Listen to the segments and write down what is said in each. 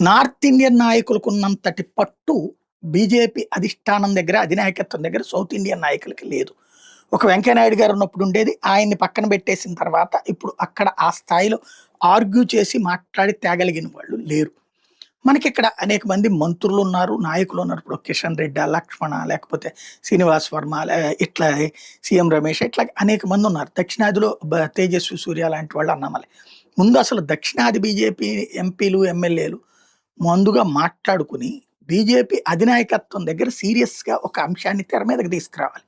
North Indian నాయకులకున్నంతటి పట్టు BJP అధిష్టానం దగ్గర, అధినాయకత్వం దగ్గర సౌత్ ఇండియన్ నాయకులకి లేదు. ఒక వెంకయ్యనాయుడు గారు ఉన్నప్పుడు ఉండేది. ఆయన్ని పక్కన పెట్టేసిన తర్వాత ఇప్పుడు అక్కడ ఆ స్థాయిలో ఆర్గ్యూ చేసి మాట్లాడి తేగలిగిన వాళ్ళు లేరు. మనకిక్కడ అనేక మంది మంత్రులున్నారు, నాయకులున్నారు. ఇప్పుడు కిషన్ రెడ్డి, లక్ష్మణ, లేకపోతే శ్రీనివాస్ వర్మ, ఇట్లా సీఎం రమేష్, ఇట్లా అనేక మంది ఉన్నారు. దక్షిణాదిలో తేజస్వి సూర్య లాంటి వాళ్ళు అన్నామలే. ముందు అసలు దక్షిణాది బీజేపీ ఎంపీలు, ఎమ్మెల్యేలు ముందుగా మాట్లాడుకుని బీజేపీ అధినాయకత్వం దగ్గర సీరియస్‌గా ఒక అంశాన్ని తెర మీదకి తీసుకురావాలి.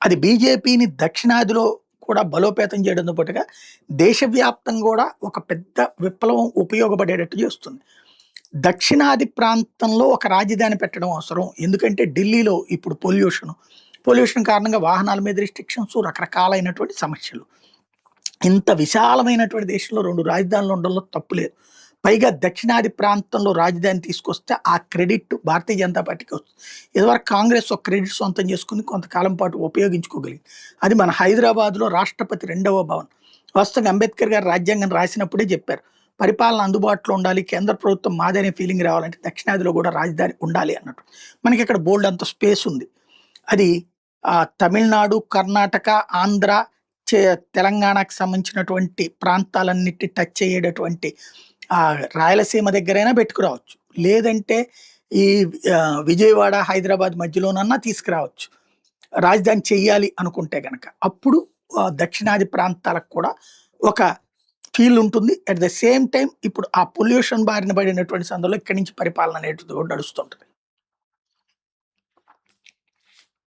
అది బీజేపీని దక్షిణాదిలో కూడా బలోపేతం చేయడంతో పాటుగా దేశవ్యాప్తంగా కూడా ఒక పెద్ద విప్లవం ఉపయోగపడేటట్టు చేస్తుంది. దక్షిణాది ప్రాంతంలో ఒక రాజధాని పెట్టడం అవసరం. ఎందుకంటే ఢిల్లీలో ఇప్పుడు పొల్యూషన్ కారణంగా వాహనాల మీద రిస్ట్రిక్షన్స్, రకరకాలైనటువంటి సమస్యలు. ఇంత విశాలమైనటువంటి దేశంలో 2 రాజధానులు ఉండడంలో తప్పు లేదు. పైగా దక్షిణాది ప్రాంతంలో రాజధాని తీసుకొస్తే ఆ క్రెడిట్ భారతీయ జనతా పార్టీకి వస్తుంది. ఇదివరకు కాంగ్రెస్ ఒక క్రెడిట్ సొంతం చేసుకుని కొంతకాలం పాటు ఉపయోగించుకోగలిగింది. అది మన హైదరాబాద్‌లో రాష్ట్రపతి 2వ భవన్. వాస్తవంగా అంబేద్కర్ గారు రాజ్యాంగం రాసినప్పుడే చెప్పారు. పరిపాలన అందుబాటులో ఉండాలి, కేంద్ర ప్రభుత్వం మాదనే ఫీలింగ్ రావాలంటే దక్షిణాదిలో కూడా రాజధాని ఉండాలి అన్నట్టు. మనకిక్కడ బోలెడంత స్పేస్ ఉంది. అది తమిళనాడు, కర్ణాటక, ఆంధ్ర, తెలంగాణకు సంబంధించినటువంటి ప్రాంతాలన్నిటి టచ్ అయ్యేటటువంటి రాయలసీమ దగ్గరైనా పెట్టుకురావచ్చు. లేదంటే ఈ విజయవాడ, హైదరాబాద్ మధ్యలోనన్నా తీసుకురావచ్చు. రాజధాని చెయ్యాలి అనుకుంటే గనక. అప్పుడు దక్షిణాది ప్రాంతాలకు కూడా ఒక ఫీల్ ఉంటుంది. అట్ ద సేమ్ టైమ్ ఇప్పుడు ఆ పొల్యూషన్ బారిన పడినటువంటి సందర్భంలో ఇక్కడి నుంచి పరిపాలన అనేది నడుస్తుంటది.